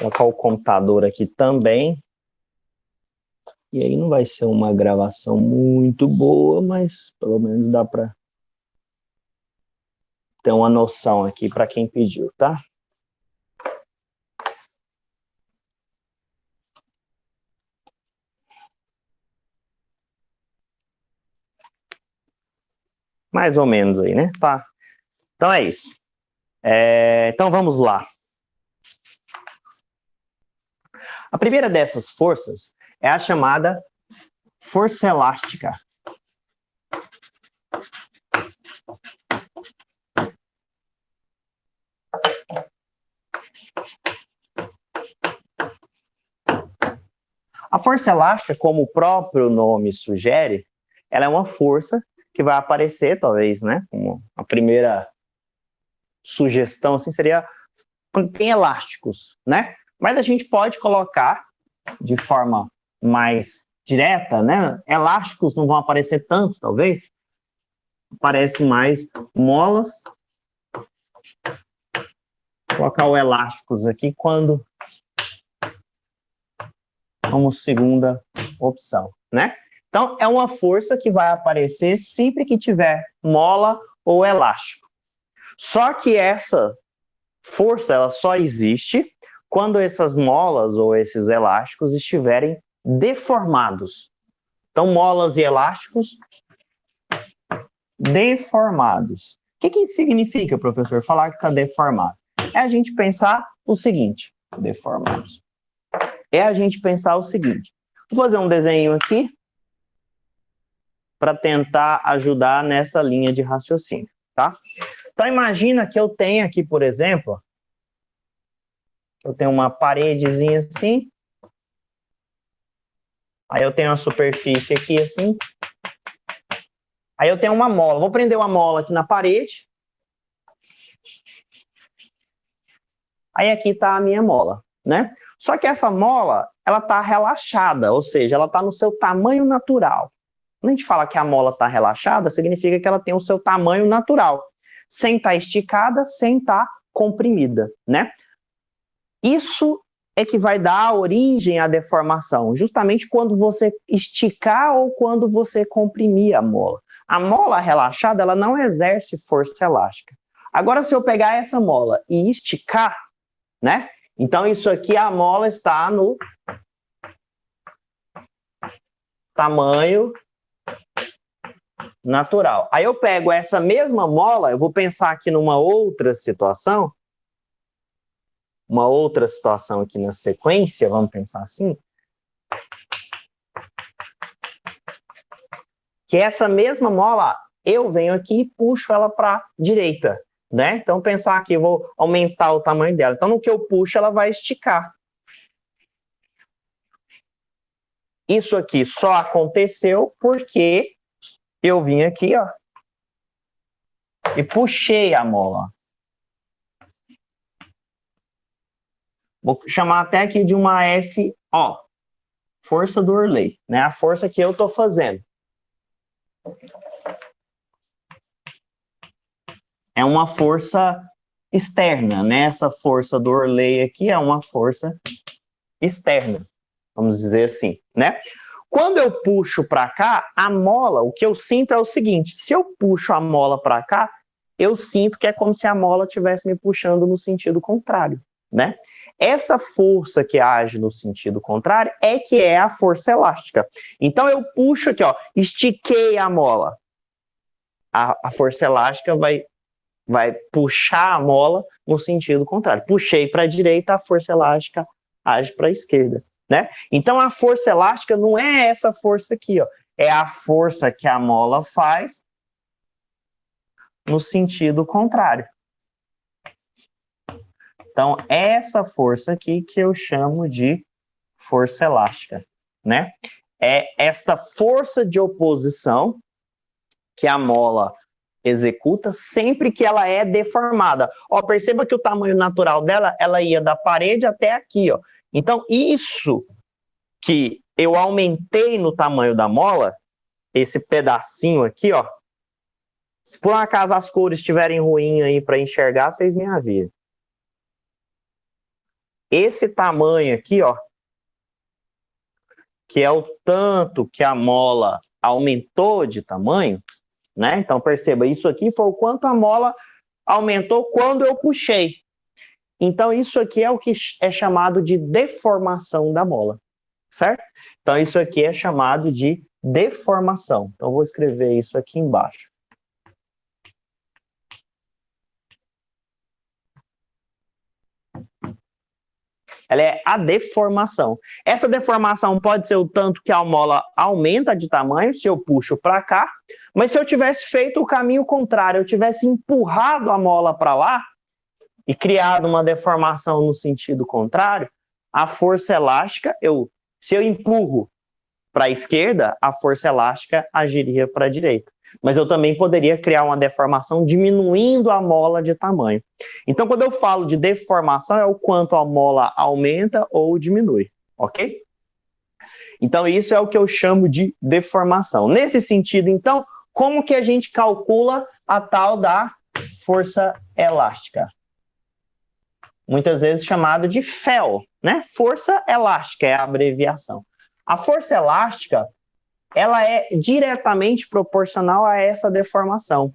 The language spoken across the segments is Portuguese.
colocar o computador aqui também. E aí não vai ser uma gravação muito boa, mas pelo menos dá para ter uma noção aqui para quem pediu, tá? Mais ou menos aí, né? Tá. Então é isso. Então vamos lá. A primeira dessas forças é a chamada força elástica. A força elástica, como o próprio nome sugere, ela é uma força que vai aparecer, talvez, né? Como a primeira sugestão, assim, seria tem elásticos, né? Mas a gente pode colocar de forma mais direta, né? Elásticos não vão aparecer tanto, talvez. Aparecem mais molas. Vou colocar o elásticos aqui quando como segunda opção, né? Então, é uma força que vai aparecer sempre que tiver mola ou elástico. Só que essa força, ela só existe quando essas molas ou esses elásticos estiverem deformados. Então, molas e elásticos deformados. O que significa, professor, falar que está deformado? É a gente pensar o seguinte, deformados. É a gente pensar o seguinte. Vou fazer um desenho aqui para tentar ajudar nessa linha de raciocínio, tá? Então, imagina que eu tenho aqui, por exemplo, eu tenho uma paredezinha assim, aí eu tenho uma superfície aqui assim, aí eu tenho uma mola. Vou prender uma mola aqui na parede. Aí aqui está a minha mola, né? Só que essa mola, ela está relaxada, ou seja, ela está no seu tamanho natural. Quando a gente fala que a mola está relaxada, significa que ela tem o seu tamanho natural, sem estar esticada, sem estar comprimida, né? Isso é que vai dar origem à deformação, justamente quando você esticar ou quando você comprimir a mola. A mola relaxada, ela não exerce força elástica. Agora, se eu pegar essa mola e esticar, né? Então, isso aqui, a mola está no tamanho natural. Aí eu pego essa mesma mola, eu vou pensar aqui numa outra situação, aqui na sequência, vamos pensar assim, que essa mesma mola, eu venho aqui e puxo ela para a direita, né? Então, pensar aqui, eu vou aumentar o tamanho dela. Então, no que eu puxo, ela vai esticar. Isso aqui só aconteceu porque eu vim aqui, ó, e puxei a mola. Vou chamar até aqui de uma FO, força do Orley, né? A força que eu estou fazendo. É uma força externa, né? Essa força do Orley aqui é uma força externa, vamos dizer assim, né? Quando eu puxo para cá, a mola, o que eu sinto é o seguinte, se eu puxo a mola para cá, eu sinto que é como se a mola estivesse me puxando no sentido contrário, né? Essa força que age no sentido contrário é que é a força elástica. Então eu puxo aqui, ó, estiquei a mola. A força elástica vai puxar a mola no sentido contrário. Puxei para a direita, a força elástica age para a esquerda, né? Então a força elástica não é essa força aqui, ó, é a força que a mola faz no sentido contrário. Então, essa força aqui que eu chamo de força elástica, né? É esta força de oposição que a mola executa sempre que ela é deformada. Ó, perceba que o tamanho natural dela, ela ia da parede até aqui, ó. Então, isso que eu aumentei no tamanho da mola, esse pedacinho aqui, ó, se por um acaso as cores estiverem ruins aí para enxergar, vocês me avisam. esse tamanho aqui, ó, que é o tanto que a mola aumentou de tamanho, né? Então, perceba, isso aqui foi o quanto a mola aumentou quando eu puxei. Então, isso aqui é o que é chamado de deformação da mola, certo? Então, isso aqui é chamado de deformação. Então, eu vou escrever isso aqui embaixo. Ela é a deformação. Essa deformação pode ser o tanto que a mola aumenta de tamanho, se eu puxo para cá, mas se eu tivesse feito o caminho contrário, eu tivesse empurrado a mola para lá e criado uma deformação no sentido contrário, a força elástica, se eu empurro para a esquerda, a força elástica agiria para a direita. Mas eu também poderia criar uma deformação diminuindo a mola de tamanho. Então, quando eu falo de deformação, é o quanto a mola aumenta ou diminui, ok? Então, isso é o que eu chamo de deformação. Nesse sentido, então, como que a gente calcula a tal da força elástica? Muitas vezes chamado de FEL, né? Força elástica é a abreviação. A força elástica, ela é diretamente proporcional a essa deformação.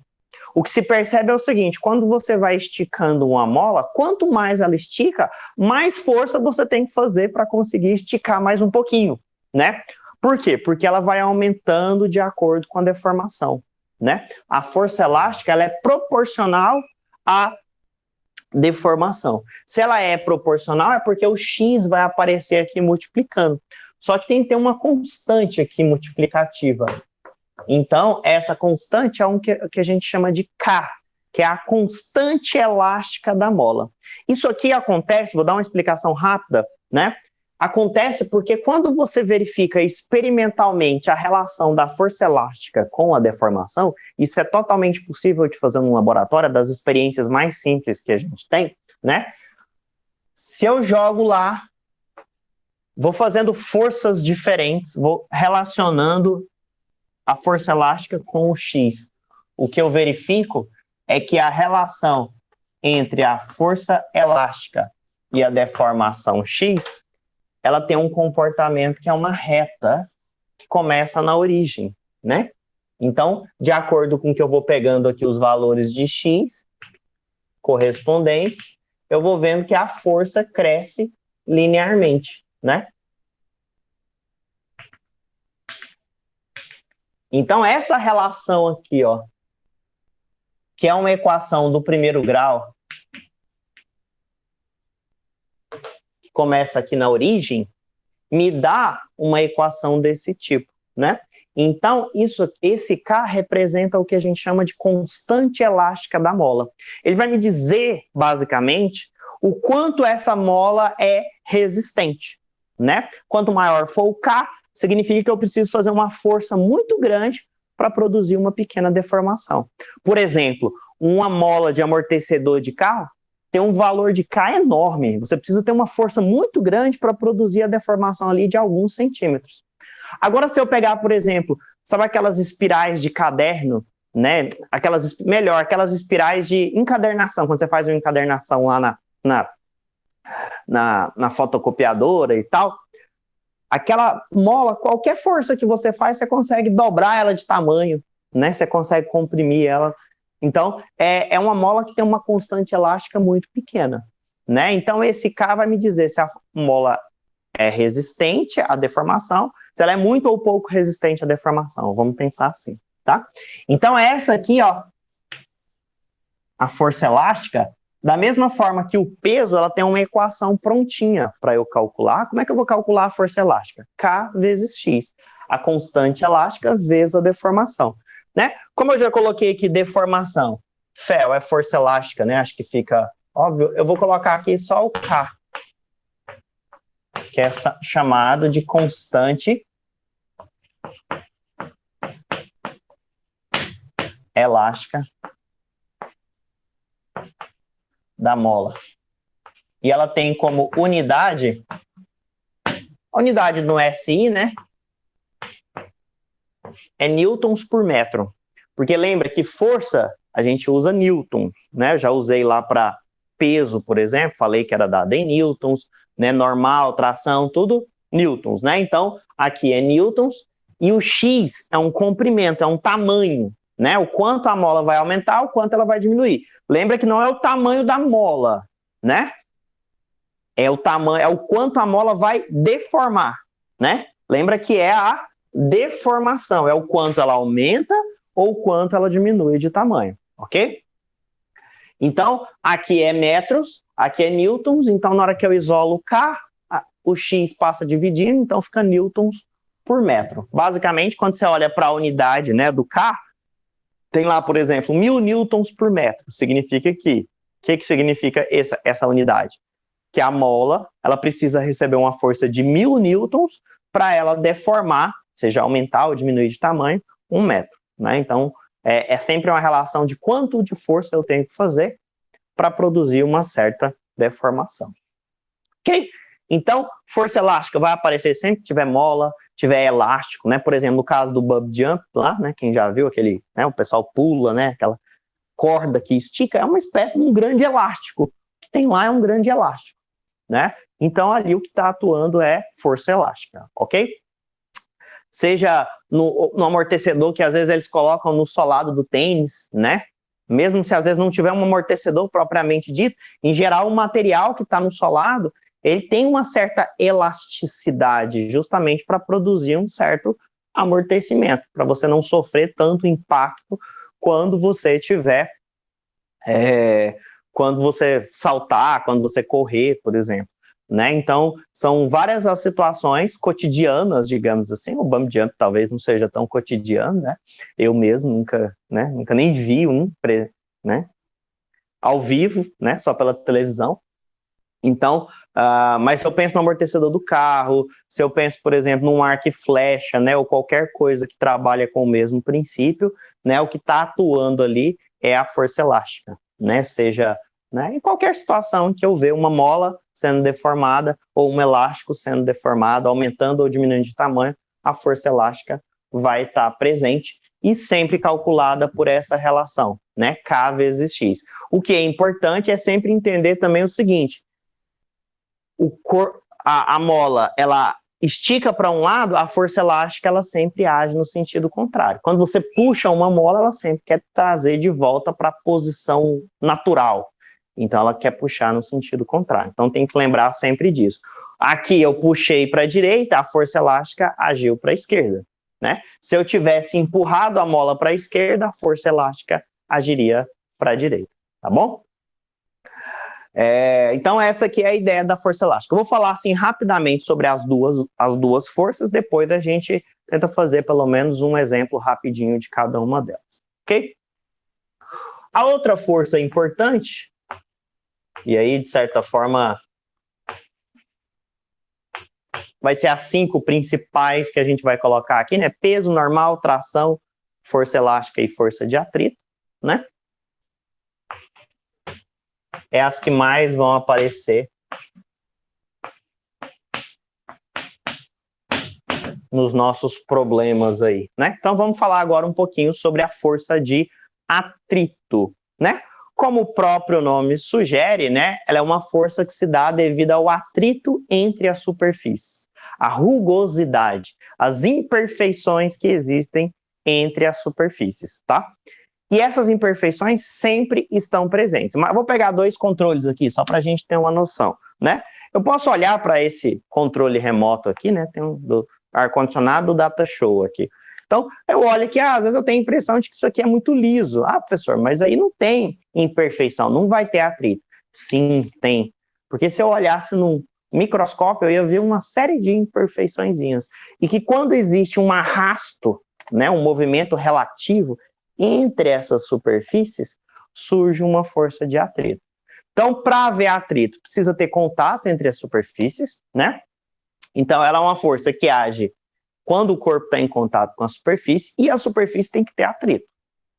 O que se percebe é o seguinte, quando você vai esticando uma mola, quanto mais ela estica, mais força você tem que fazer para conseguir esticar mais um pouquinho, né? Por quê? Porque ela vai aumentando de acordo com a deformação, né? A força elástica, ela é proporcional à deformação. Se ela é proporcional, é porque o X vai aparecer aqui multiplicando. Só que tem que ter uma constante aqui multiplicativa. Então, essa constante é que a gente chama de K, que é a constante elástica da mola. Isso aqui acontece, vou dar uma explicação rápida, né? Acontece porque quando você verifica experimentalmente a relação da força elástica com a deformação, isso é totalmente possível de fazer no laboratório, das experiências mais simples que a gente tem, né? Se eu jogo lá, vou fazendo forças diferentes, vou relacionando a força elástica com o X. O que eu verifico é que a relação entre a força elástica e a deformação X, ela tem um comportamento que é uma reta que começa na origem, né? Então, de acordo com que eu vou pegando aqui os valores de X correspondentes, eu vou vendo que a força cresce linearmente, né? Então, essa relação aqui, ó, que é uma equação do primeiro grau, que começa aqui na origem, me dá uma equação desse tipo, né? Então, esse K representa o que a gente chama de constante elástica da mola. Ele vai me dizer, basicamente, o quanto essa mola é resistente, né? Quanto maior for o K, significa que eu preciso fazer uma força muito grande para produzir uma pequena deformação. Por exemplo, uma mola de amortecedor de carro tem um valor de K enorme. Você precisa ter uma força muito grande para produzir a deformação ali de alguns centímetros. Agora, se eu pegar, por exemplo, sabe aquelas espirais de caderno, né? Aquelas espirais de encadernação, quando você faz uma encadernação lá na fotocopiadora e tal, aquela mola, qualquer força que você faz, você consegue dobrar ela de tamanho, né? Você consegue comprimir ela. Então, é uma mola que tem uma constante elástica muito pequena, né? Então, esse K vai me dizer se a mola é resistente à deformação, se ela é muito ou pouco resistente à deformação. Vamos pensar assim, tá? Então, essa aqui, ó, a força elástica, da mesma forma que o peso, ela tem uma equação prontinha para eu calcular. Como é que eu vou calcular a força elástica? K vezes X. A constante elástica vezes a deformação, né? Como eu já coloquei aqui deformação, FEL é força elástica, né? Acho que fica óbvio. Eu vou colocar aqui só o K, que é chamado de constante elástica da mola. E ela tem como unidade, a unidade no SI, né? É newtons por metro. Porque lembra que força, a gente usa newtons, né? Eu já usei lá para peso, por exemplo, falei que era dado em newtons. né? Normal, tração, tudo newtons, né? Então, aqui é newtons, e o x é um comprimento, é um tamanho, né? O quanto a mola vai aumentar, o quanto ela vai diminuir. Lembra que não é o tamanho da mola, né? É o tamanho, é o quanto a mola vai deformar, né? Lembra que é a deformação, é o quanto ela aumenta ou o quanto ela diminui de tamanho, ok? Então, aqui é metros, aqui é newtons, então na hora que eu isolo K, o X passa dividindo, então fica newtons por metro. Basicamente, quando você olha para a unidade, né, do K, tem lá, por exemplo, 1000 newtons por metro. Significa que, o que significa essa unidade? Que a mola, ela precisa receber uma força de 1000 newtons para ela deformar, seja aumentar ou diminuir de tamanho, 1 metro, né? Então, é sempre uma relação de quanto de força eu tenho que fazer para produzir uma certa deformação. Ok? Então, força elástica vai aparecer sempre que tiver mola, tiver elástico, né? Por exemplo, no caso do bub jump lá, né? Quem já viu aquele, né? O pessoal pula, né? Aquela corda que estica, é uma espécie de um grande elástico. O que tem lá é um grande elástico, né? Então, ali o que está atuando é força elástica, ok? Seja no amortecedor que às vezes eles colocam no solado do tênis, né? Mesmo se às vezes não tiver um amortecedor propriamente dito, em geral o material que está no solado, ele tem uma certa elasticidade, justamente para produzir um certo amortecimento, para você não sofrer tanto impacto quando você tiver, quando você saltar, quando você correr, por exemplo. Né? Então, são várias as situações cotidianas, digamos assim. O bump jump talvez não seja tão cotidiano, né? Eu mesmo nunca nem vi um, né? Ao vivo, né? Só pela televisão. Então, mas se eu penso no amortecedor do carro, se eu penso, por exemplo, num arco e flecha, né? Ou qualquer coisa que trabalha com o mesmo princípio, né? O que está atuando ali é a força elástica, né? Seja, né, em qualquer situação que eu ver uma mola sendo deformada ou um elástico sendo deformado, aumentando ou diminuindo de tamanho, a força elástica vai estar presente e sempre calculada por essa relação, né? K vezes X. O que é importante é sempre entender também o seguinte: a mola, ela estica para um lado, a força elástica ela sempre age no sentido contrário. Quando você puxa uma mola, ela sempre quer trazer de volta para a posição natural. Então, ela quer puxar no sentido contrário. Então, tem que lembrar sempre disso. Aqui eu puxei para a direita, a força elástica agiu para a esquerda, né? Se eu tivesse empurrado a mola para a esquerda, a força elástica agiria para a direita, tá bom? Então, essa aqui é a ideia da força elástica. Eu vou falar assim rapidamente sobre as duas forças, depois a gente tenta fazer pelo menos um exemplo rapidinho de cada uma delas, ok? A outra força importante, e aí, de certa forma, vai ser as 5 principais que a gente vai colocar aqui, né? Peso normal, tração, força elástica e força de atrito, né? É as que mais vão aparecer nos nossos problemas aí, né? Então, vamos falar agora um pouquinho sobre a força de atrito, né? Como o próprio nome sugere, né? Ela é uma força que se dá devido ao atrito entre as superfícies, a rugosidade, as imperfeições que existem entre as superfícies, tá? E essas imperfeições sempre estão presentes. Mas eu vou pegar 2 controles aqui, só para a gente ter uma noção, né? Eu posso olhar para esse controle remoto aqui, né? Tem um do ar-condicionado, do data show aqui. Então, eu olho aqui, às vezes eu tenho a impressão de que isso aqui é muito liso. Ah, professor, mas aí não tem imperfeição, não vai ter atrito. Sim, tem. Porque se eu olhasse num microscópio, eu ia ver uma série de imperfeiçõezinhas. E que quando existe um arrasto, né, um movimento relativo entre essas superfícies, surge uma força de atrito. Então, para haver atrito, precisa ter contato entre as superfícies, né? Então, ela é uma força que age quando o corpo está em contato com a superfície, e a superfície tem que ter atrito,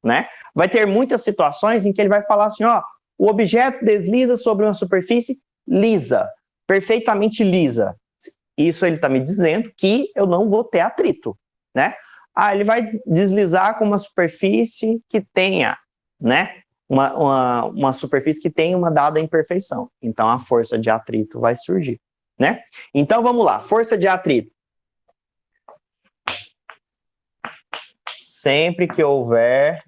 né? Vai ter muitas situações em que ele vai falar assim, ó, o objeto desliza sobre uma superfície lisa, perfeitamente lisa. Isso ele está me dizendo que eu não vou ter atrito, né? Ele vai deslizar com uma superfície que tenha, né? Uma superfície que tenha uma dada imperfeição. Então, a força de atrito vai surgir, né? Então, vamos lá. Força de atrito. Sempre que houver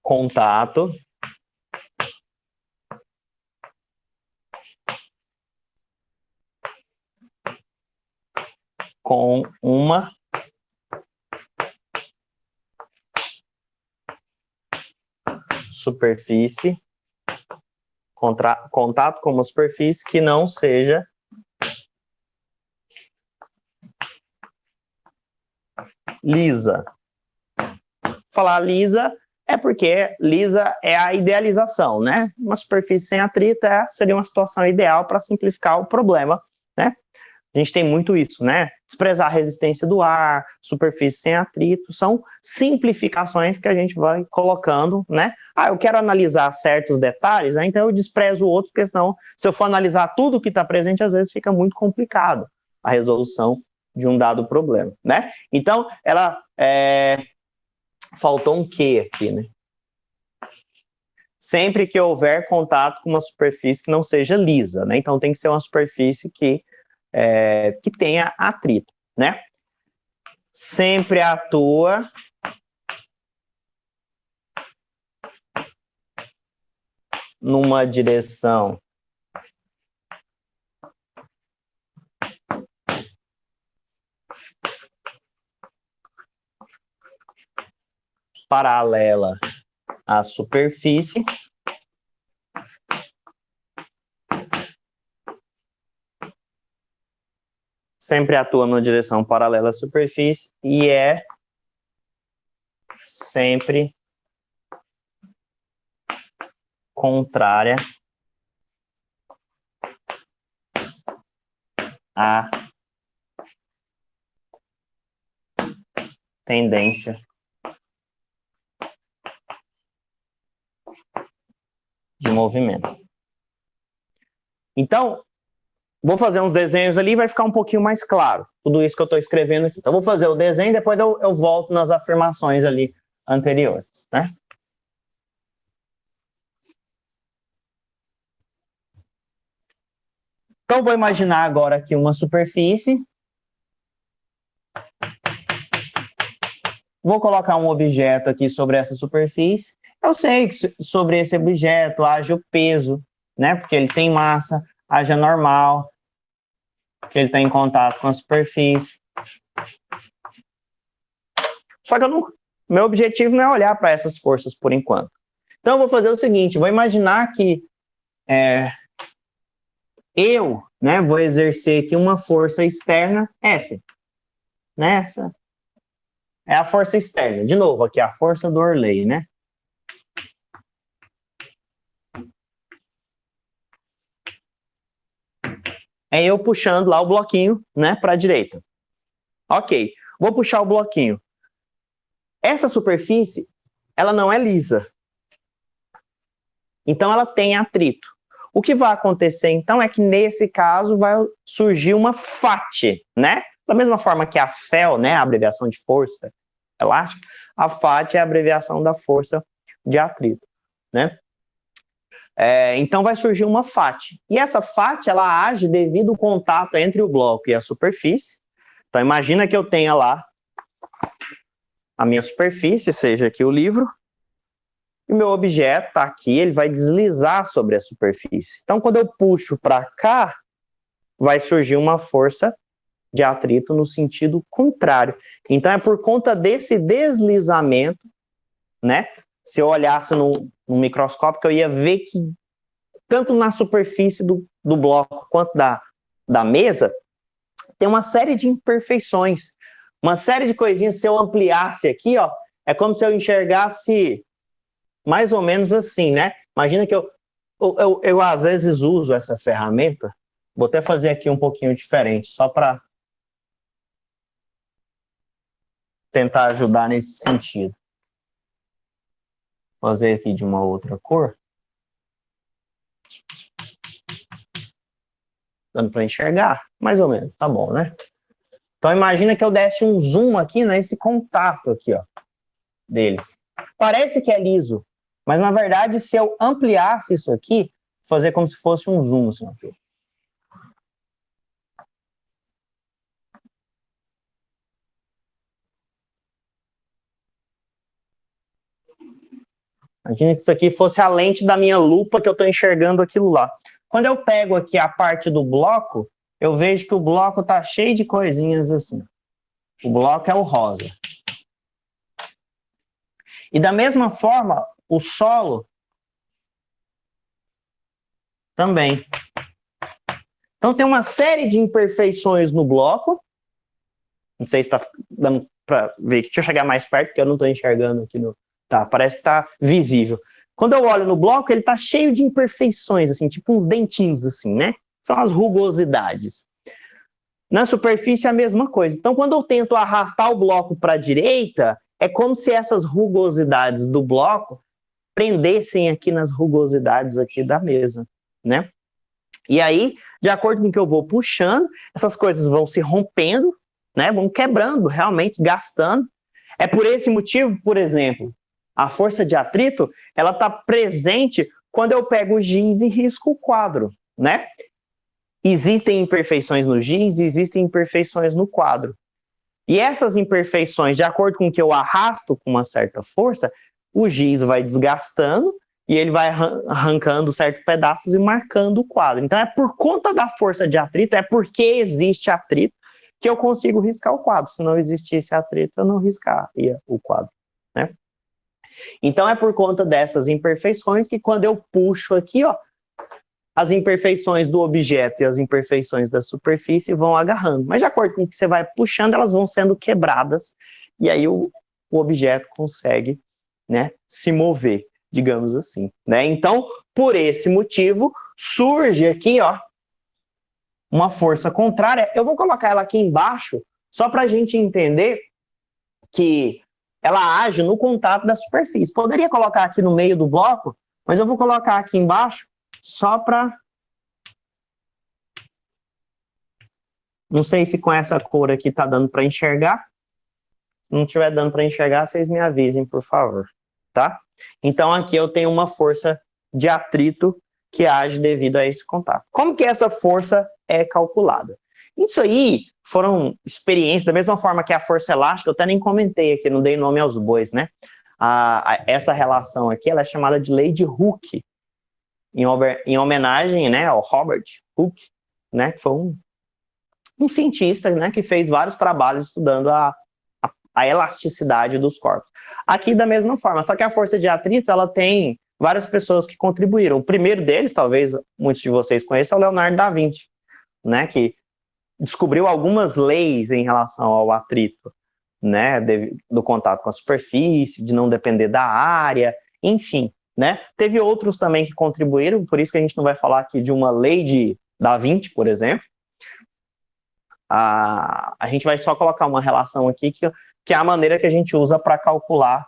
contato com uma superfície, contato com uma superfície que não seja lisa. Falar lisa é porque lisa é a idealização, né? Uma superfície sem atrito seria uma situação ideal para simplificar o problema, né? A gente tem muito isso, né? Desprezar a resistência do ar, superfície sem atrito, são simplificações que a gente vai colocando, né? Ah, eu quero analisar certos detalhes, né? Então eu desprezo o outro, porque senão, se eu for analisar tudo que está presente, às vezes fica muito complicado a resolução de um dado problema, né? Então, faltou um que aqui, né? Sempre que houver contato com uma superfície que não seja lisa, né? Então tem que ser uma superfície que tenha atrito, né? Sempre atua numa direção paralela à superfície sempre atua numa direção paralela à superfície e é sempre contrária à tendência de movimento. Então, vou fazer uns desenhos ali e vai ficar um pouquinho mais claro tudo isso que eu estou escrevendo aqui. Então, vou fazer o desenho e depois eu volto nas afirmações ali anteriores, né? Então, vou imaginar agora aqui uma superfície. Vou colocar um objeto aqui sobre essa superfície. Eu sei que sobre esse objeto haja o peso, né? Porque ele tem massa, haja normal, que ele está em contato com a superfície. Só que meu objetivo não é olhar para essas forças por enquanto. Então, eu vou fazer o seguinte, vou imaginar que eu, né, vou exercer aqui uma força externa, F. Nessa é a força externa. De novo, aqui a força do Orley, né? É eu puxando lá o bloquinho, né, para a direita. Ok, vou puxar o bloquinho. Essa superfície, ela não é lisa. Então, ela tem atrito. O que vai acontecer, então, é que nesse caso vai surgir uma FAT, né? Da mesma forma que a FEL, né, a abreviação de força elástica, a FAT é a abreviação da força de atrito, né? Então vai surgir uma FAT. E essa FAT, ela age devido ao contato entre o bloco e a superfície. Então imagina que eu tenha lá a minha superfície, seja aqui o livro, e o meu objeto está aqui, ele vai deslizar sobre a superfície. Então quando eu puxo para cá, vai surgir uma força de atrito no sentido contrário. Então é por conta desse deslizamento, né? Se eu olhasse no microscópio, eu ia ver que tanto na superfície do bloco quanto da mesa, tem uma série de imperfeições, uma série de coisinhas. Se eu ampliasse aqui, ó, é como se eu enxergasse mais ou menos assim, né? Imagina que eu às vezes uso essa ferramenta, vou até fazer aqui um pouquinho diferente, só para tentar ajudar nesse sentido. Vou fazer aqui de uma outra cor. Dando para enxergar? Mais ou menos, tá bom, né? Então, imagina que eu desse um zoom aqui nesse contato aqui, ó, deles. Parece que é liso, mas, na verdade, se eu ampliasse isso aqui, fazer como se fosse um zoom, assim, ó, Imagina que isso aqui fosse a lente da minha lupa que eu estou enxergando aquilo lá. Quando eu pego aqui a parte do bloco, eu vejo que o bloco está cheio de coisinhas assim. O bloco é o rosa. E da mesma forma, o solo também. Então tem uma série de imperfeições no bloco. Não sei se está dando para ver. Deixa eu chegar mais perto, porque eu não estou enxergando aqui no... Tá, parece que está visível. Quando eu olho no bloco, ele está cheio de imperfeições, assim, tipo uns dentinhos, assim, né? São as rugosidades. Na superfície é a mesma coisa. Então, quando eu tento arrastar o bloco para a direita, é como se essas rugosidades do bloco prendessem aqui nas rugosidades aqui da mesa, né? E aí, de acordo com o que eu vou puxando, essas coisas vão se rompendo, né? Vão quebrando, realmente, gastando. É por esse motivo, por exemplo, a força de atrito, ela está presente quando eu pego o giz e risco o quadro, né? Existem imperfeições no giz, existem imperfeições no quadro. E essas imperfeições, de acordo com o que eu arrasto com uma certa força, o giz vai desgastando e ele vai arrancando certos pedaços e marcando o quadro. Então é por conta da força de atrito, é porque existe atrito que eu consigo riscar o quadro. Se não existisse atrito, eu não riscaria o quadro, né? Então é por conta dessas imperfeições que quando eu puxo aqui, ó, as imperfeições do objeto e as imperfeições da superfície vão agarrando. Mas de acordo com o que você vai puxando, elas vão sendo quebradas e aí o objeto consegue, né, se mover, digamos assim, né? Então, por esse motivo, surge aqui, ó, uma força contrária. Eu vou colocar ela aqui embaixo só para a gente entender que ela age no contato da superfície. Poderia colocar aqui no meio do bloco, mas eu vou colocar aqui embaixo só para... Não sei se com essa cor aqui tá dando para enxergar. Se não estiver dando para enxergar, vocês me avisem, por favor, tá? Então aqui eu tenho uma força de atrito que age devido a esse contato. Como que essa força é calculada? Isso aí foram experiências, da mesma forma que a força elástica, eu até nem comentei aqui, não dei nome aos bois, né? Essa relação aqui, ela é chamada de lei de Hooke, em homenagem, né, ao Robert Hooke, né, que foi um cientista, né, que fez vários trabalhos estudando a elasticidade dos corpos. Aqui da mesma forma, só que a força de atrito, ela tem várias pessoas que contribuíram. O primeiro deles, talvez muitos de vocês conheçam, é o Leonardo da Vinci, né, que descobriu algumas leis em relação ao atrito, né, do contato com a superfície, de não depender da área, enfim, né. Teve outros também que contribuíram, por isso que a gente não vai falar aqui de uma lei de Da Vinci, por exemplo. A gente vai só colocar uma relação aqui que é a maneira que a gente usa para calcular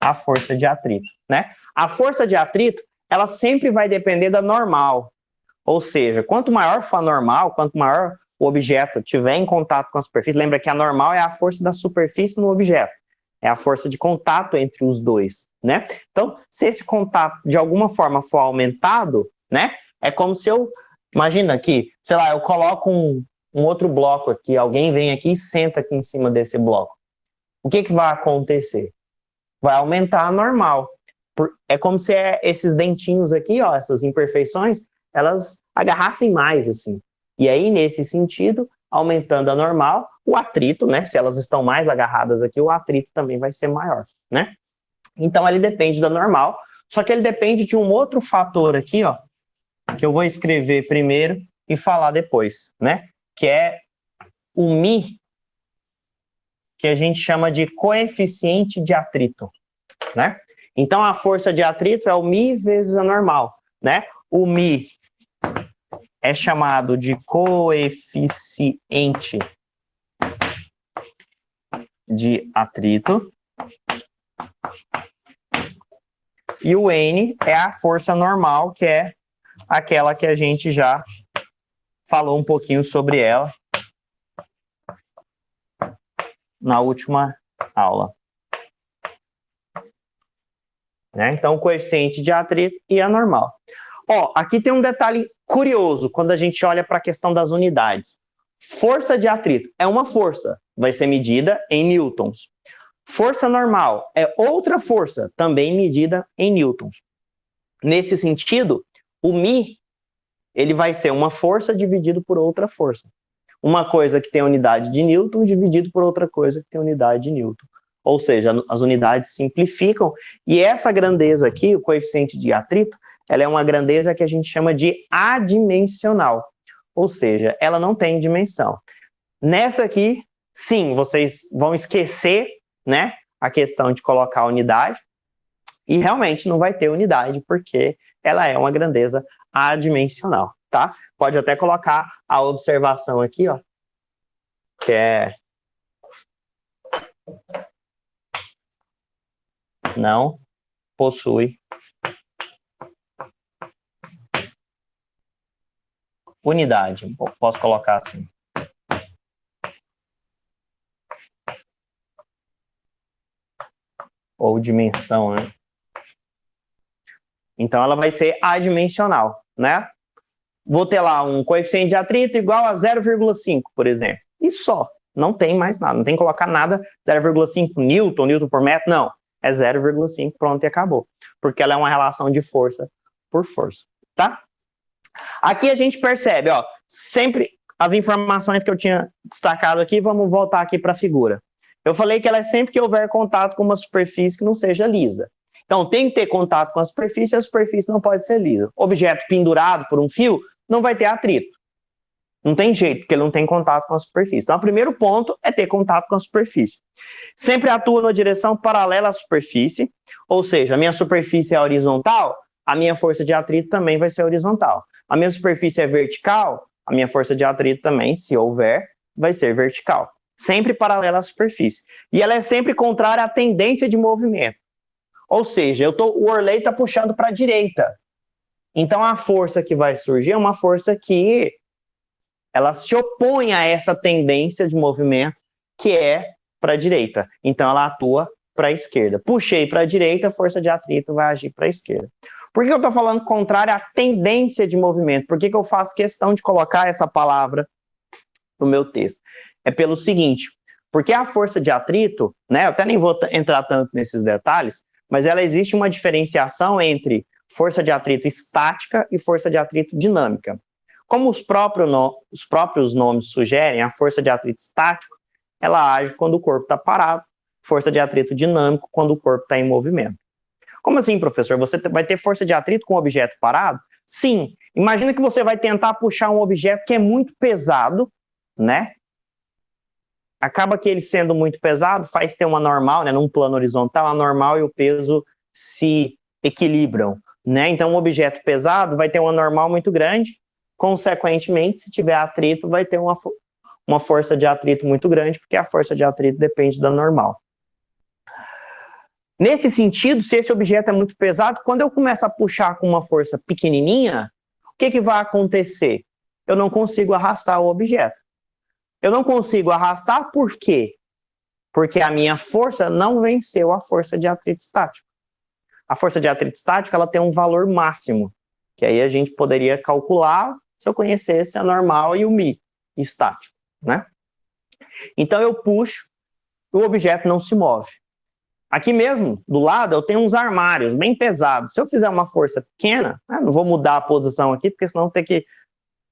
a força de atrito, né? A força de atrito, ela sempre vai depender da normal. Ou seja, quanto maior for a normal, quanto maior o objeto tiver em contato com a superfície, lembra que a normal é a força da superfície no objeto. É a força de contato entre os dois, né? Então, se esse contato de alguma forma for aumentado, né? É como se eu... Imagina que, sei lá, eu coloco um outro bloco aqui, alguém vem aqui e senta aqui em cima desse bloco. O que vai acontecer? Vai aumentar a normal. É como se esses dentinhos aqui, ó, essas imperfeições, elas agarrassem mais, assim. E aí, nesse sentido, aumentando a normal, o atrito, né? Se elas estão mais agarradas aqui, o atrito também vai ser maior, né? Então, ele depende da normal, só que ele depende de um outro fator aqui, ó, que eu vou escrever primeiro e falar depois, né? Que é o μ, que a gente chama de coeficiente de atrito, né? Então, a força de atrito é o μ vezes a normal, né? O μ é chamado de coeficiente de atrito. E o N é a força normal, que é aquela que a gente já falou um pouquinho sobre ela na última aula. Né? Então, o coeficiente de atrito e a normal. Ó, aqui tem um detalhe curioso quando a gente olha para a questão das unidades. Força de atrito é uma força, vai ser medida em newtons. Força normal é outra força, também medida em newtons. Nesse sentido, o μ, ele vai ser uma força dividido por outra força. Uma coisa que tem unidade de newton dividido por outra coisa que tem unidade de newton. Ou seja, as unidades simplificam, e essa grandeza aqui, o coeficiente de atrito, ela é uma grandeza que a gente chama de adimensional. Ou seja, ela não tem dimensão. Nessa aqui, sim, vocês vão esquecer, né, a questão de colocar a unidade, e realmente não vai ter unidade, porque ela é uma grandeza adimensional, tá? Pode até colocar a observação aqui, ó, que é... não possui unidade. Posso colocar assim. Ou dimensão, né? Então, ela vai ser adimensional, né? Vou ter lá um coeficiente de atrito igual a 0,5, por exemplo. E só. Não tem mais nada. Não tem que colocar nada 0,5 newton, newton por metro, não. É 0,5, pronto, e acabou. Porque ela é uma relação de força por força, tá? Aqui a gente percebe, ó, sempre as informações que eu tinha destacado aqui, vamos voltar aqui para a figura. Eu falei que ela é sempre que houver contato com uma superfície que não seja lisa. Então, tem que ter contato com a superfície não pode ser lisa. Objeto pendurado por um fio não vai ter atrito. Não tem jeito, porque ele não tem contato com a superfície. Então, o primeiro ponto é ter contato com a superfície. Sempre atua numa direção paralela à superfície, ou seja, a minha superfície é horizontal, a minha força de atrito também vai ser horizontal. A minha superfície é vertical, a minha força de atrito também, se houver, vai ser vertical. Sempre paralela à superfície. E ela é sempre contrária à tendência de movimento. Ou seja, o Orley está puxando para a direita. Então, a força que vai surgir é uma força que ela se opõe a essa tendência de movimento que é para a direita. Então, ela atua para a esquerda. Puxei para a direita, a força de atrito vai agir para a esquerda. Por que eu estou falando contrário à tendência de movimento? Por que eu faço questão de colocar essa palavra no meu texto? É pelo seguinte, porque a força de atrito, né, eu até nem vou entrar tanto nesses detalhes, mas ela existe uma diferenciação entre força de atrito estática e força de atrito dinâmica. Como os próprios nomes sugerem, a força de atrito estático, ela age quando o corpo está parado, força de atrito dinâmico quando o corpo está em movimento. Como assim, professor? Você vai ter força de atrito com um objeto parado? Sim. Imagina que você vai tentar puxar um objeto que é muito pesado, né? Acaba que ele sendo muito pesado, faz ter uma normal, né? Num plano horizontal, a normal e o peso se equilibram, né? Então, um objeto pesado vai ter uma normal muito grande, consequentemente, se tiver atrito, vai ter uma força de atrito muito grande, porque a força de atrito depende da normal. Nesse sentido, se esse objeto é muito pesado, quando eu começo a puxar com uma força pequenininha, o que vai acontecer? Eu não consigo arrastar o objeto. Eu não consigo arrastar por quê? Porque a minha força não venceu a força de atrito estático. A força de atrito estático, ela tem um valor máximo, que aí a gente poderia calcular se eu conhecesse a normal e o μ estático, né? Então eu puxo, o objeto não se move. Aqui mesmo, do lado, eu tenho uns armários bem pesados. Se eu fizer uma força pequena, não vou mudar a posição aqui, porque senão ter que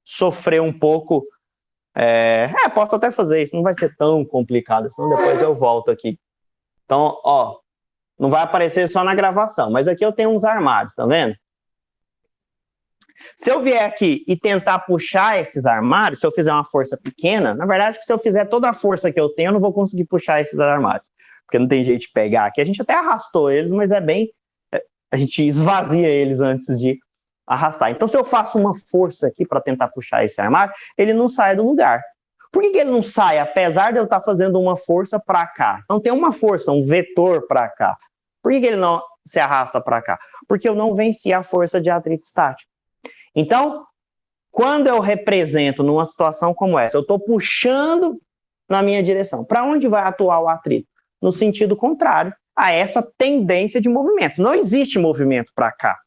sofrer um pouco. Posso até fazer isso, não vai ser tão complicado, senão depois eu volto aqui. Então, ó, não vai aparecer só na gravação, mas aqui eu tenho uns armários, tá vendo? Se eu vier aqui e tentar puxar esses armários, se eu fizer uma força pequena, na verdade, se eu fizer toda a força que eu tenho, eu não vou conseguir puxar esses armários. Porque não tem jeito de pegar aqui. A gente até arrastou eles, mas a gente esvazia eles antes de arrastar. Então, se eu faço uma força aqui para tentar puxar esse armário, ele não sai do lugar. Por que ele não sai, apesar de eu estar fazendo uma força para cá? Então, tem uma força, um vetor para cá. Por que ele não se arrasta para cá? Porque eu não venci a força de atrito estático. Então, quando eu represento numa situação como essa, eu estou puxando na minha direção. Para onde vai atuar o atrito? No sentido contrário a essa tendência de movimento. Não existe movimento para cá,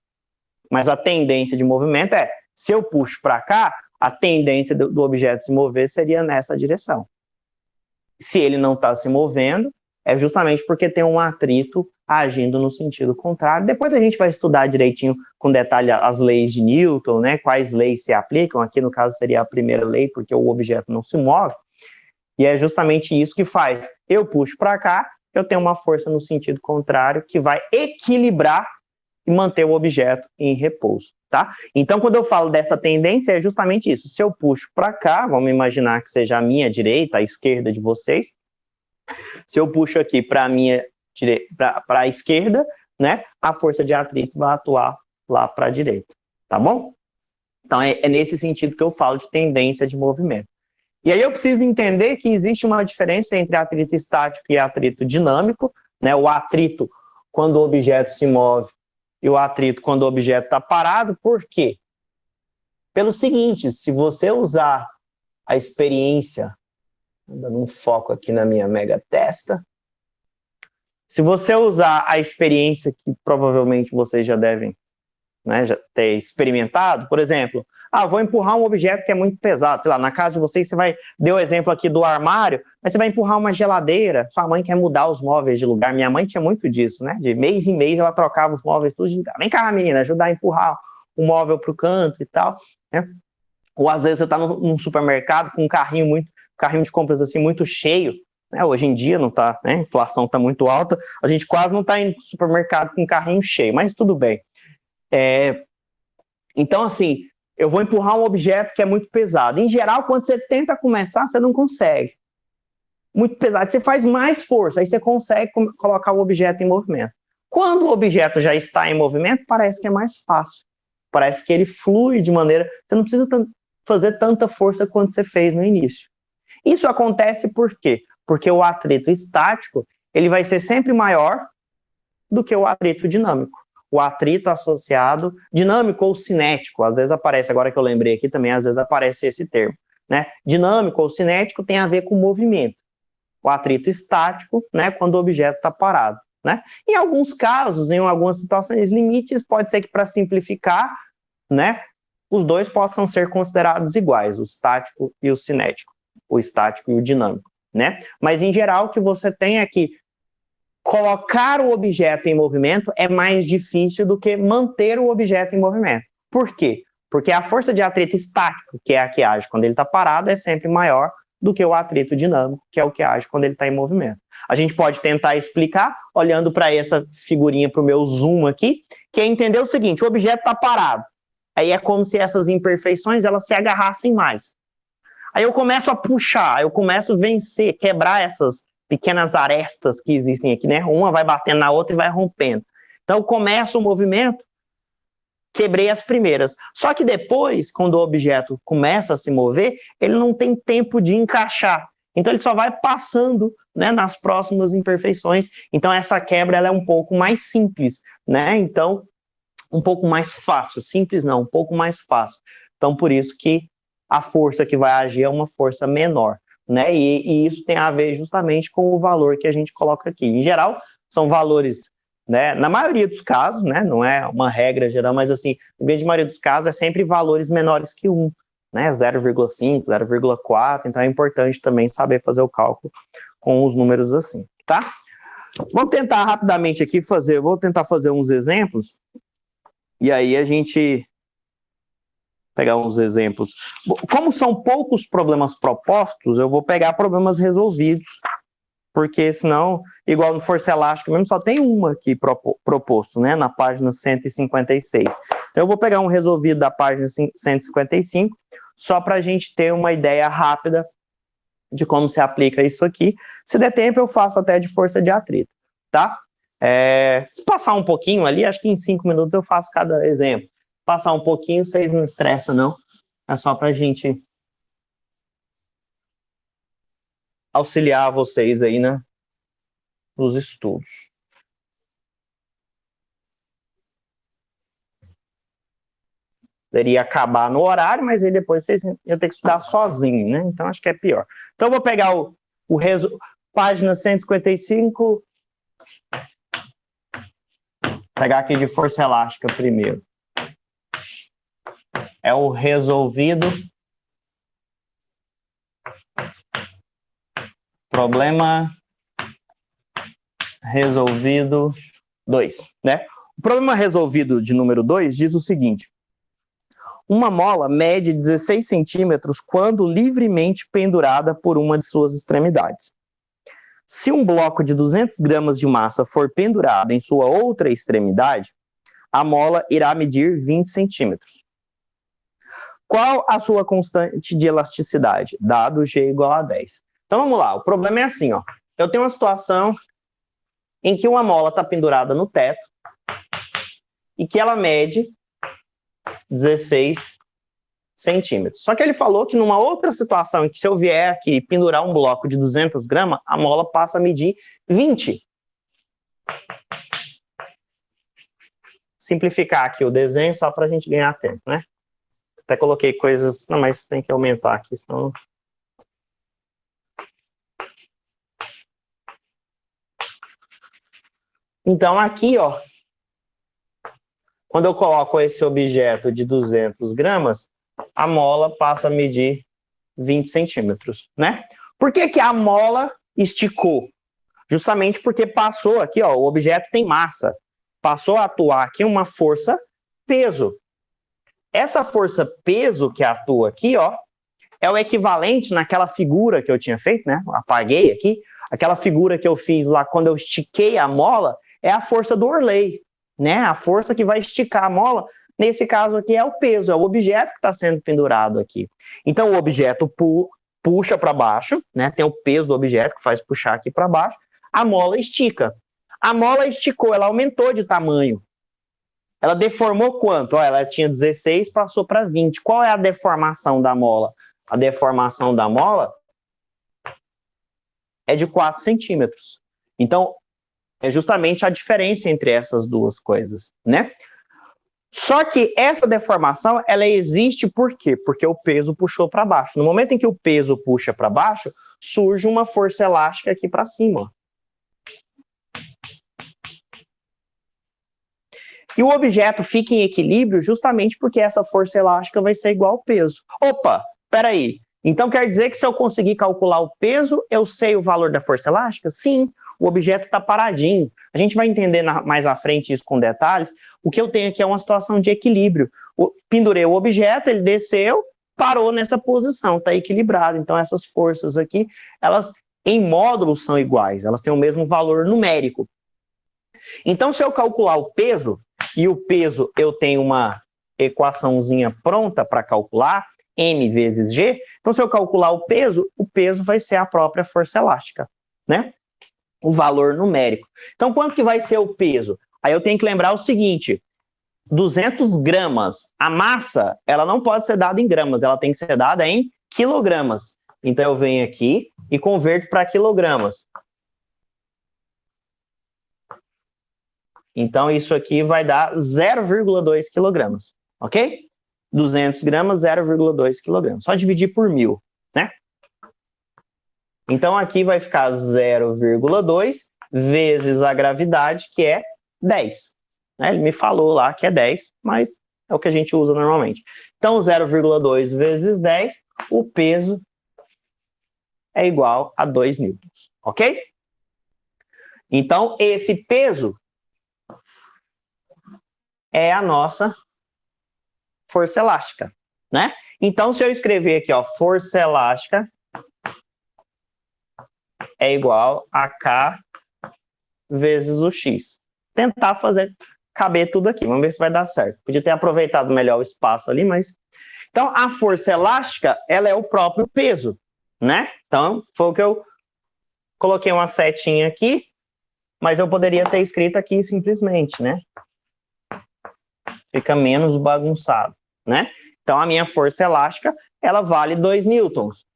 mas a tendência de movimento é, se eu puxo para cá, a tendência do objeto se mover seria nessa direção. Se ele não está se movendo, é justamente porque tem um atrito agindo no sentido contrário. Depois a gente vai estudar direitinho, com detalhe, as leis de Newton, né? Quais leis se aplicam. Aqui, no caso, seria a primeira lei, porque o objeto não se move. E é justamente isso que faz. Eu puxo para cá, eu tenho uma força no sentido contrário que vai equilibrar e manter o objeto em repouso, tá? Então, quando eu falo dessa tendência, é justamente isso. Se eu puxo para cá, vamos imaginar que seja a minha direita, a esquerda de vocês. Se eu puxo aqui para a minha para a esquerda, né, a força de atrito vai atuar lá para a direita, tá bom? Então, é nesse sentido que eu falo de tendência de movimento. E aí eu preciso entender que existe uma diferença entre atrito estático e atrito dinâmico, né? O atrito quando o objeto se move e o atrito quando o objeto está parado. Por quê? Pelo seguinte, se você usar a experiência, dando um foco aqui na minha mega testa, se você usar a experiência que provavelmente vocês já devem, né, já ter experimentado, por exemplo, vou empurrar um objeto que é muito pesado, sei lá, na casa de vocês você vai, deu o exemplo aqui do armário, mas você vai empurrar uma geladeira, sua mãe quer mudar os móveis de lugar, minha mãe tinha muito disso, né, de mês em mês ela trocava os móveis tudo de lugar, vem cá menina, ajudar a empurrar o móvel pro canto e tal, né, ou às vezes você tá num supermercado com um carrinho de compras assim muito cheio, né, hoje em dia não tá, né, a inflação tá muito alta, a gente quase não tá indo pro supermercado com um carrinho cheio, mas tudo bem. Então, assim, eu vou empurrar um objeto que é muito pesado. Em geral, quando você tenta começar, você não consegue. Muito pesado. Você faz mais força, aí você consegue colocar o objeto em movimento. Quando o objeto já está em movimento, parece que é mais fácil. Parece que ele flui de maneira... Você não precisa fazer tanta força quanto você fez no início. Isso acontece por quê? Porque o atrito estático, ele vai ser sempre maior do que o atrito dinâmico. O atrito associado, dinâmico ou cinético, às vezes aparece, agora que eu lembrei aqui também, às vezes aparece esse termo, né? Dinâmico ou cinético tem a ver com movimento. O atrito estático, né, quando o objeto está parado, né? Em alguns casos, em algumas situações limites, pode ser que para simplificar, né, os dois possam ser considerados iguais, o estático e o cinético, o estático e o dinâmico, né? Mas em geral o que você tem é que colocar o objeto em movimento é mais difícil do que manter o objeto em movimento. Por quê? Porque a força de atrito estático, que é a que age quando ele está parado, é sempre maior do que o atrito dinâmico, que é o que age quando ele está em movimento. A gente pode tentar explicar, olhando para essa figurinha, para o meu zoom aqui, que é entender o seguinte, o objeto está parado. Aí é como se essas imperfeições elas se agarrassem mais. Aí eu começo a puxar, eu começo a vencer, quebrar essas pequenas arestas que existem aqui, né? Uma vai batendo na outra e vai rompendo. Então, eu começo o movimento, quebrei as primeiras. Só que depois, quando o objeto começa a se mover, ele não tem tempo de encaixar. Então, ele só vai passando, né, nas próximas imperfeições. Então, essa quebra ela é um pouco mais simples, né? Então, um pouco mais fácil. Simples não, um pouco mais fácil. Então, por isso que a força que vai agir é uma força menor. Né? E isso tem a ver justamente com o valor que a gente coloca aqui. Em geral, são valores, né? Na maioria dos casos, né? Não é uma regra geral, mas assim, na grande maioria dos casos é sempre valores menores que 1, né? 0,5, 0,4, então é importante também saber fazer o cálculo com os números assim, tá? Vamos tentar rapidamente aqui vou tentar fazer uns exemplos, e aí a gente... pegar uns exemplos. Como são poucos problemas propostos, eu vou pegar problemas resolvidos, porque senão, igual no Força Elástica mesmo, só tem uma aqui proposto, né, na página 156. Então eu vou pegar um resolvido da página 155, só para a gente ter uma ideia rápida de como se aplica isso aqui. Se der tempo, eu faço até de força de atrito, tá? Se passar um pouquinho ali, acho que em 5 minutos eu faço cada exemplo. Passar um pouquinho, vocês não estressam, não. É só para a gente auxiliar vocês aí, né, nos estudos. Poderia acabar no horário, mas aí depois vocês iam ter que estudar sozinho, né? Então acho que é pior. Então eu vou pegar página 155, pegar aqui de força elástica primeiro. É o resolvido. Problema resolvido 2, né? O problema resolvido de número 2 diz o seguinte: uma mola mede 16 centímetros quando livremente pendurada por uma de suas extremidades. Se um bloco de 200 gramas de massa for pendurado em sua outra extremidade, a mola irá medir 20 centímetros. Qual a sua constante de elasticidade? Dado G igual a 10. Então vamos lá, o problema é assim, ó. Eu tenho uma situação em que uma mola está pendurada no teto e que ela mede 16 centímetros. Só que ele falou que numa outra situação em que se eu vier aqui pendurar um bloco de 200 gramas, a mola passa a medir 20. Simplificar aqui o desenho só para a gente ganhar tempo, né? Até coloquei coisas... Não, mas tem que aumentar aqui, senão... Então, aqui, ó, quando eu coloco esse objeto de 200 gramas, a mola passa a medir 20 centímetros, né? Por que que a mola esticou? Justamente porque passou aqui, ó, o objeto tem massa. Passou a atuar aqui uma força peso. Essa força peso que atua aqui, ó, é o equivalente naquela figura que eu tinha feito, né? Apaguei aqui. Aquela figura que eu fiz lá quando eu estiquei a mola é a força do Orley, né? A força que vai esticar a mola, nesse caso aqui, é o peso, é o objeto que está sendo pendurado aqui. Então, o objeto puxa para baixo, né? Tem o peso do objeto que faz puxar aqui para baixo. A mola estica. A mola esticou, ela aumentou de tamanho. Ela deformou quanto? Ó, ela tinha 16, passou para 20. Qual é a deformação da mola? A deformação da mola é de 4 centímetros. Então, é justamente a diferença entre essas duas coisas, né? Só que essa deformação, ela existe por quê? Porque o peso puxou para baixo. No momento em que o peso puxa para baixo, surge uma força elástica aqui para cima, ó. E o objeto fica em equilíbrio justamente porque essa força elástica vai ser igual ao peso. Opa, peraí. Então quer dizer que se eu conseguir calcular o peso, eu sei o valor da força elástica? Sim, o objeto está paradinho. A gente vai entender mais à frente isso com detalhes. O que eu tenho aqui é uma situação de equilíbrio. Pendurei o objeto, ele desceu, parou nessa posição, está equilibrado. Então essas forças aqui, elas em módulos são iguais, elas têm o mesmo valor numérico. Então se eu calcular o peso, e o peso eu tenho uma equaçãozinha pronta para calcular, m vezes g. Então, se eu calcular o peso vai ser a própria força elástica, né? O valor numérico. Então, quanto que vai ser o peso? Aí eu tenho que lembrar o seguinte, 200 gramas. A massa, ela não pode ser dada em gramas, ela tem que ser dada em quilogramas. Então, eu venho aqui e converto para quilogramas. Então, isso aqui vai dar 0,2 quilogramas, ok? 200 gramas, 0,2 quilogramas. Só dividir por 1000, né? Então, aqui vai ficar 0,2 vezes a gravidade, que é 10. Né? Ele me falou lá que é 10, mas é o que a gente usa normalmente. Então, 0,2 vezes 10, o peso é igual a 2 newtons, ok? Então, esse peso é a nossa força elástica, né? Então, se eu escrever aqui, ó, força elástica é igual a K vezes o X. Tentar fazer caber tudo aqui, vamos ver se vai dar certo. Podia ter aproveitado melhor o espaço ali, mas... Então, a força elástica, ela é o próprio peso, né? Então, foi o que eu coloquei uma setinha aqui, mas eu poderia ter escrito aqui simplesmente, né? Fica menos bagunçado, né? Então, a minha força elástica, ela vale 2 newtons.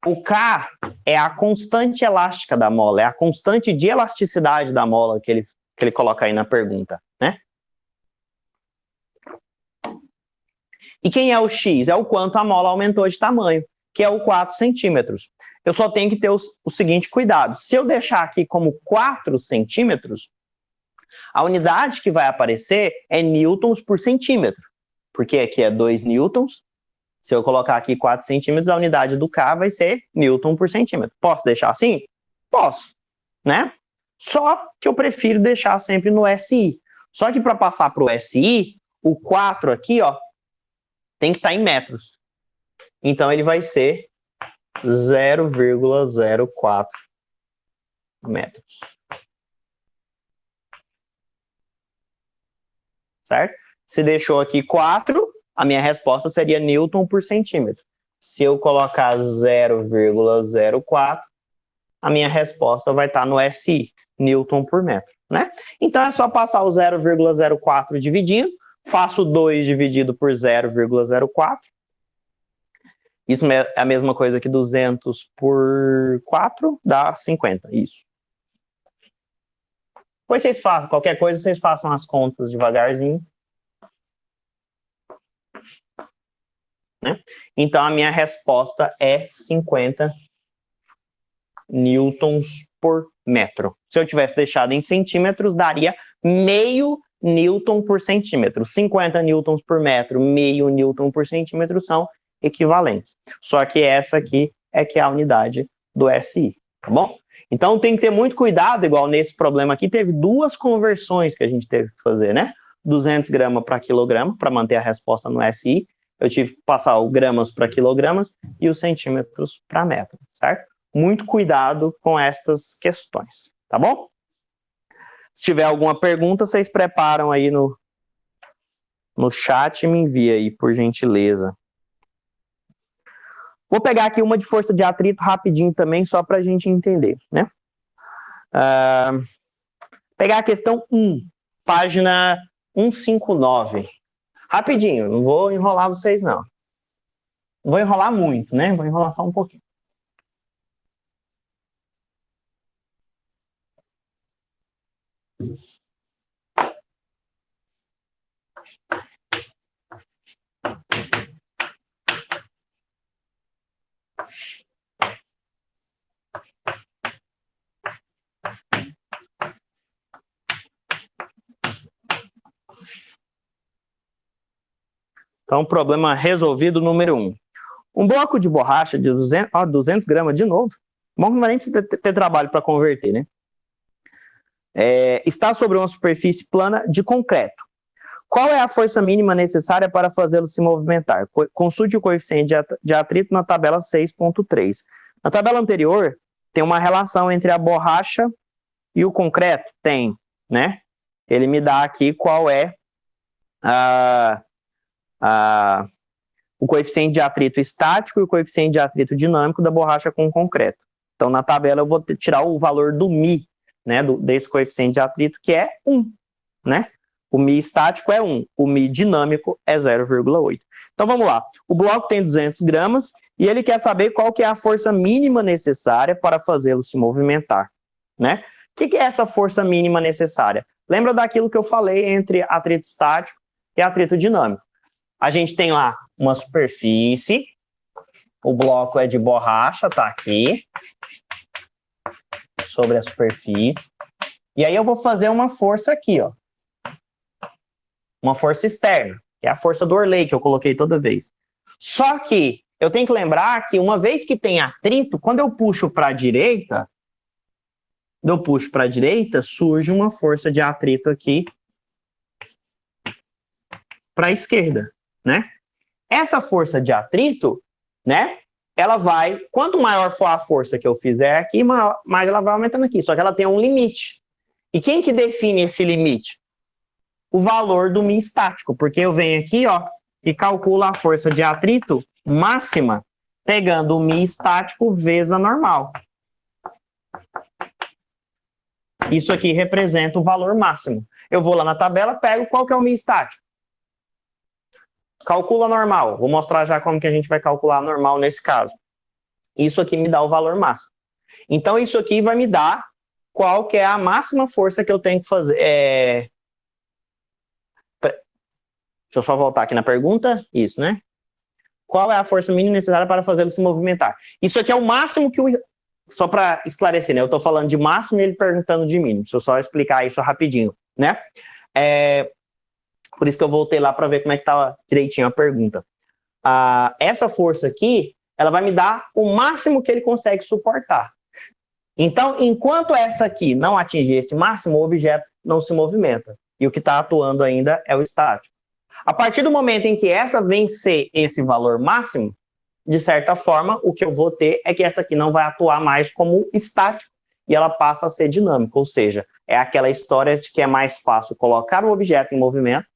O K é a constante elástica da mola, é a constante de elasticidade da mola que ele coloca aí na pergunta, né? E quem é o X? É o quanto a mola aumentou de tamanho, que é o 4 centímetros. Eu só tenho que ter o seguinte cuidado. Se eu deixar aqui como 4 centímetros, a unidade que vai aparecer é newtons por centímetro, porque aqui é 2 newtons. Se eu colocar aqui 4 centímetros, a unidade do K vai ser newton por centímetro. Posso deixar assim? Posso, né? Só que eu prefiro deixar sempre no SI. Só que para passar para o SI, o 4 aqui, ó, tem que estar em metros. Então, ele vai ser 0,04 metros. Certo? Se deixou aqui 4, a minha resposta seria Newton por centímetro. Se eu colocar 0,04, a minha resposta vai estar no SI, Newton por metro, né? Então, é só passar o 0,04 dividindo, faço 2 dividido por 0,04. Isso é a mesma coisa que 200 por 4 dá 50, isso. Depois vocês façam, qualquer coisa, vocês façam as contas devagarzinho. Né? Então, a minha resposta é 50 newtons por metro. Se eu tivesse deixado em centímetros, daria meio newton por centímetro. 50 newtons por metro, meio newton por centímetro são equivalentes. Só que essa aqui é que é a unidade do SI, tá bom? Então, tem que ter muito cuidado, igual nesse problema aqui, teve 2 conversões que a gente teve que fazer, né? 200 gramas para quilograma, para manter a resposta no SI. Eu tive que passar o gramas para quilogramas e os centímetros para metro, certo? Muito cuidado com estas questões, tá bom? Se tiver alguma pergunta, vocês preparam aí no chat e me envia aí, por gentileza. Vou pegar aqui uma de força de atrito rapidinho também, só para a gente entender, né? Pegar a questão 1, página 159. Rapidinho, não vou enrolar vocês, não. Não vou enrolar muito, né? Vou enrolar só um pouquinho. Então, problema resolvido número 1. Um bloco de borracha de 200 gramas, de novo. Bom, não vai nem ter trabalho para converter, né? Está sobre uma superfície plana de concreto. Qual é a força mínima necessária para fazê-lo se movimentar? Consulte o coeficiente de atrito na tabela 6.3. Na tabela anterior, tem uma relação entre a borracha e o concreto? Tem, né? Ele me dá aqui qual é o coeficiente de atrito estático e o coeficiente de atrito dinâmico da borracha com o concreto. Então, na tabela, eu vou tirar o valor do μ, né, desse coeficiente de atrito, que é 1, né? O μ estático é 1, o μ dinâmico é 0,8. Então, vamos lá. O bloco tem 200 gramas e ele quer saber qual que é a força mínima necessária para fazê-lo se movimentar, né? O que é essa força mínima necessária? Lembra daquilo que eu falei entre atrito estático e atrito dinâmico. A gente tem lá uma superfície, o bloco é de borracha, tá aqui, sobre a superfície, e aí eu vou fazer uma força aqui, ó. Uma força externa, que é a força do Orley, que eu coloquei toda vez. Só que eu tenho que lembrar que uma vez que tem atrito, quando eu puxo para a direita, surge uma força de atrito aqui para a esquerda, né? Essa força de atrito, né? Ela vai, quanto maior for a força que eu fizer aqui, mais ela vai aumentando aqui. Só que ela tem um limite. E quem que define esse limite? O valor do μ estático, porque eu venho aqui, ó, e calculo a força de atrito máxima, pegando o μ estático vezes a normal. Isso aqui representa o valor máximo. Eu vou lá na tabela, pego qual que é o μ estático. Calcula normal. Vou mostrar já como que a gente vai calcular normal nesse caso. Isso aqui me dá o valor máximo. Então, isso aqui vai me dar qual que é a máxima força que eu tenho que fazer. Deixa eu só voltar aqui na pergunta. Isso, né? Qual é a força mínima necessária para fazê-lo se movimentar? Isso aqui é o máximo que o... Só para esclarecer, né? Eu estou falando de máximo e ele perguntando de mínimo. Deixa eu só explicar isso rapidinho, né? Por isso que eu voltei lá para ver como é que estava direitinho a pergunta. Essa força aqui, ela vai me dar o máximo que ele consegue suportar. Então, enquanto essa aqui não atingir esse máximo, o objeto não se movimenta. E o que está atuando ainda é o estático. A partir do momento em que essa vencer esse valor máximo, de certa forma, o que eu vou ter é que essa aqui não vai atuar mais como estático e ela passa a ser dinâmica, ou seja, é aquela história de que é mais fácil colocar o objeto em movimento,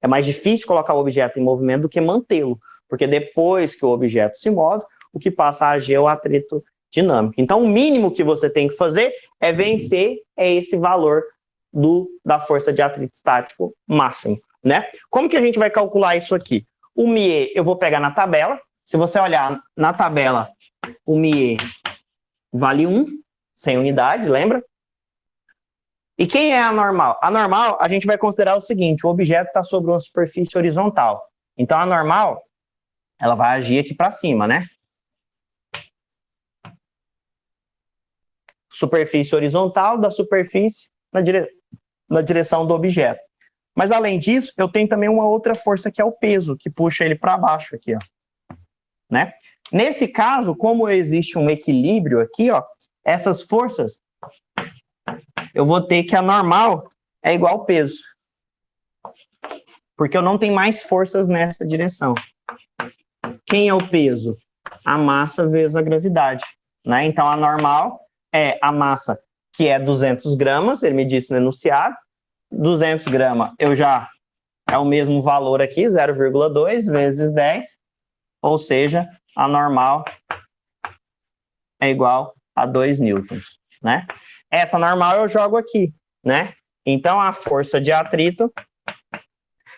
é mais difícil colocar o objeto em movimento do que mantê-lo, porque depois que o objeto se move, o que passa a agir é o atrito dinâmico. Então, o mínimo que você tem que fazer é vencer esse valor da força de atrito estático máximo, né? Como que a gente vai calcular isso aqui? O μe eu vou pegar na tabela. Se você olhar na tabela, o μe vale 1, sem unidade, lembra? E quem é a normal? A normal, a gente vai considerar o seguinte, o objeto está sobre uma superfície horizontal. Então, a normal, ela vai agir aqui para cima, né? Superfície horizontal da superfície na direção do objeto. Mas, além disso, eu tenho também uma outra força que é o peso, que puxa ele para baixo aqui, ó. Né? Nesse caso, como existe um equilíbrio aqui, ó, essas forças, eu vou ter que a normal é igual ao peso. Porque eu não tenho mais forças nessa direção. Quem é o peso? A massa vezes a gravidade. Né? Então, a normal é a massa que é 200 gramas, ele me disse no enunciado. 200 gramas, é o mesmo valor aqui, 0,2 vezes 10. Ou seja, a normal é igual a 2 newtons, né? Essa normal eu jogo aqui, né? Então, a força de atrito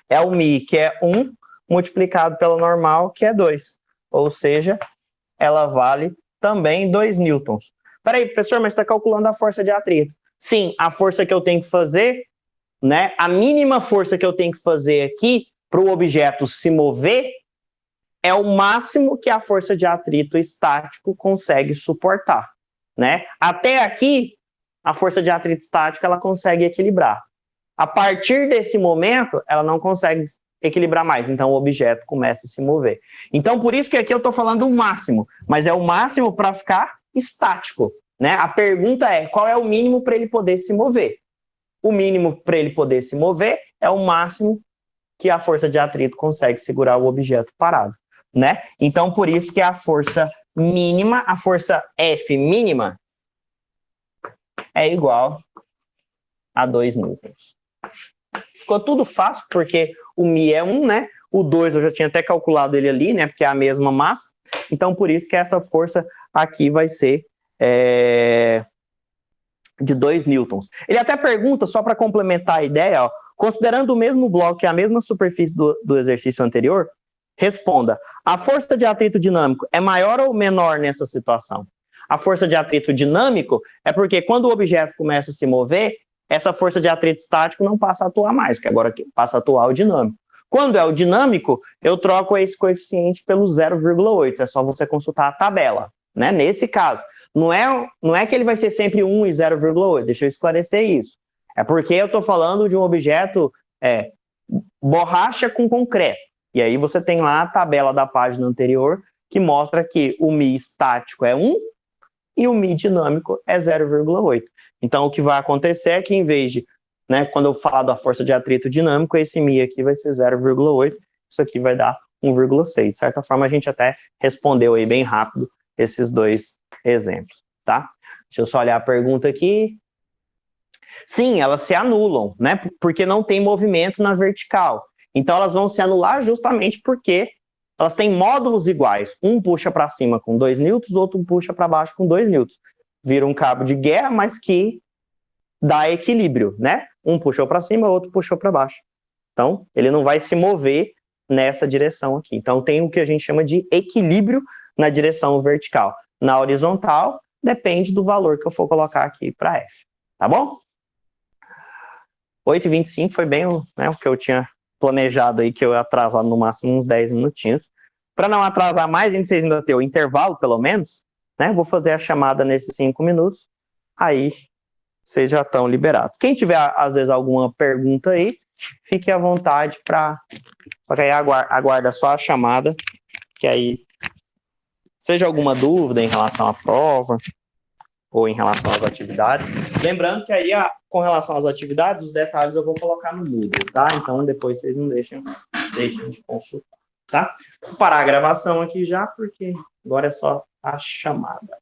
é o μ, que é 1, multiplicado pela normal, que é 2. Ou seja, ela vale também 2 newtons. Peraí, professor, mas está calculando a força de atrito. Sim, a força que eu tenho que fazer, né? A mínima força que eu tenho que fazer aqui para o objeto se mover é o máximo que a força de atrito estático consegue suportar, né? Até aqui, a força de atrito estático ela consegue equilibrar. A partir desse momento, ela não consegue equilibrar mais, então o objeto começa a se mover. Então, por isso que aqui eu estou falando o máximo, mas é o máximo para ficar estático, né? A pergunta é, qual é o mínimo para ele poder se mover? O mínimo para ele poder se mover é o máximo que a força de atrito consegue segurar o objeto parado, né? Então, por isso que a força mínima, a força F mínima, é igual a 2 newtons. Ficou tudo fácil, porque o μ é 1, né? O 2 eu já tinha até calculado ele ali, né? Porque é a mesma massa. Então, por isso que essa força aqui vai ser de 2 newtons. Ele até pergunta, só para complementar a ideia, ó, considerando o mesmo bloco que é a mesma superfície do exercício anterior, responda, a força de atrito dinâmico é maior ou menor nessa situação? A força de atrito dinâmico é porque quando o objeto começa a se mover, essa força de atrito estático não passa a atuar mais, porque agora passa a atuar o dinâmico. Quando é o dinâmico, eu troco esse coeficiente pelo 0,8, é só você consultar a tabela, né? Nesse caso, não é que ele vai ser sempre 1 e 0,8, deixa eu esclarecer isso. É porque eu estou falando de um objeto borracha com concreto. E aí você tem lá a tabela da página anterior que mostra que o μ estático é 1 e o μ dinâmico é 0,8. Então, o que vai acontecer é que, em vez de, né, quando eu falar da força de atrito dinâmico, esse μ aqui vai ser 0,8, isso aqui vai dar 1,6. De certa forma, a gente até respondeu aí bem rápido esses dois exemplos, tá? Deixa eu só olhar a pergunta aqui. Sim, elas se anulam, né? Porque não tem movimento na vertical. Então, elas vão se anular justamente porque elas têm módulos iguais. Um puxa para cima com 2 newtons, o outro puxa para baixo com 2 newtons. Vira um cabo de guerra, mas que dá equilíbrio, né? Um puxou para cima, o outro puxou para baixo. Então, ele não vai se mover nessa direção aqui. Então, tem o que a gente chama de equilíbrio na direção vertical. Na horizontal, depende do valor que eu for colocar aqui para F. Tá bom? 8h25 foi bem o que eu tinha planejado aí, que eu ia atrasar no máximo uns 10 minutinhos. Para não atrasar mais, vocês ainda ter o intervalo, pelo menos, né? Vou fazer a chamada nesses 5 minutos. Aí, vocês já estão liberados. Quem tiver, às vezes, alguma pergunta aí, fique à vontade para aí aguarda só a chamada, que aí, seja alguma dúvida em relação à prova, ou em relação às atividades. Lembrando que aí, com relação às atividades, os detalhes eu vou colocar no Moodle, tá? Então, depois vocês não deixem de consultar, tá? Vou parar a gravação aqui já, porque agora é só a chamada.